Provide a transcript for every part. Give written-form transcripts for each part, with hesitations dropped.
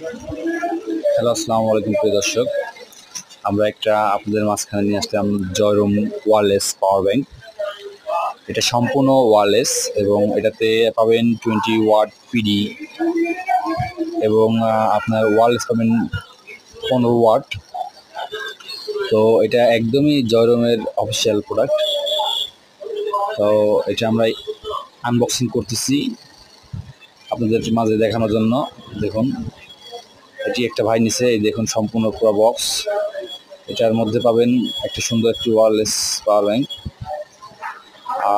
Hello, আসসালামু আলাইকুম প্রিয় দর্শক। আমরা একটা আপনাদের মাঝখানে নিয়ে আসলাম জয়রুম ওয়্যারলেস পাওয়ার ব্যাংক। এটা সম্পূর্ণ ওয়্যারলেস এবং এটাতে পাবেন 20 ওয়াট পিডি এবং আপনার ওয়্যারলেস পাবেন 15 ওয়াট। তো এটা একদমই জয়রুমের অফিসিয়াল প্রোডাক্ট। তো এটা আমরা আনবক্সিং করতেছি আপনাদের মাঝে দেখানোর জন্য। দেখুন, এটি একটা ভাই নিছে, এই দেখুন সম্পূর্ণ পুরো বক্স। এটার মধ্যে পাবেন একটা সুন্দর একটি ওয়্যারলেস পাওয়ার ব্যাংক,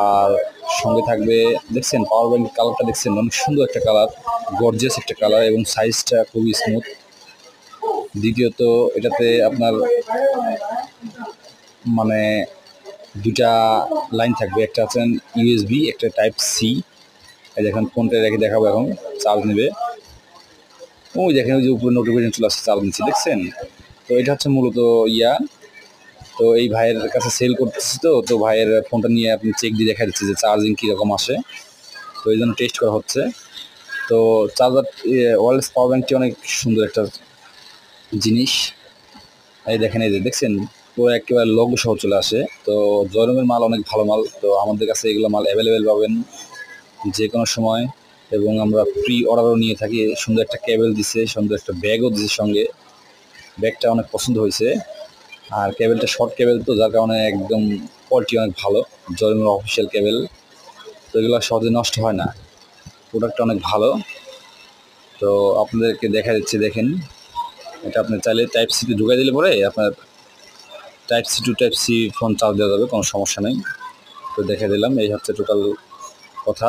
আর সঙ্গে থাকবে দেখছেন পাওয়ার ব্যাংক কালারটা দেখছেন, অনেক সুন্দর একটা কালার, গর্জিয়াস একটা কালার এবং সাইজটা খুবই স্মুথ। দ্বিতীয়ত এটাতে আপনার মানে দুটা লাইন থাকবে, একটা আছেন ইউএসবি, একটা টাইপ সি। এই দেখেন ফোনটা রেখে দেখাবো, এখন চার্জ নেবে। ওই দেখেন ওই যে উপরে নোটিফিকেশন চলে আসছে, চার্জ নিচ্ছে দেখছেন। তো এটা হচ্ছে মূলত ইয়া। তো এই ভাইয়ের কাছে সেল করতেছি, তো ভাইয়ের ফোনটা নিয়ে আপনি চেক দিয়ে দেখা দিচ্ছে যে চার্জিং কীরকম আসে। তো এই জন্য টেস্ট করা হচ্ছে। তো চার্জার ওয়্যারলেস পাওয়ার ব্যাংকটি অনেক সুন্দর একটা জিনিস। এই দেখেন, এই যে দেখছেন পুরো একেবারে লোগো সহ চলে আসে। তো জয়রুমের মাল অনেক ভালো মাল, তো আমাদের কাছে এগুলো মাল অ্যাভেলেবেল পাবেন যে কোনো সময়। এবং আমরা প্রি অর্ডারও নিয়ে থাকি। সুন্দর একটা কেবল দিছে, সুন্দর একটা ব্যাগও দিছে সঙ্গে। ব্যাগটা অনেক পছন্দ হয়েছে। আর কেবলটা শর্ট কেবল, তো যার কারণে একদম কোয়ালিটি অনেক ভালো। জয়রুমের অফিসিয়াল কেবল, তো এগুলো সহজে নষ্ট হয় না। প্রোডাক্টটা অনেক ভালো। তো আপনাদেরকে দেখা যাচ্ছে, দেখেন এটা আপনি চাইলে টাইপ সিতে ঢুকাই দিলে পরে আপনার type C to type C phone charge দেওয়া যাবে, কোনো সমস্যা নেই। তো দেখে দিলাম, এই হচ্ছে টোটাল কথা।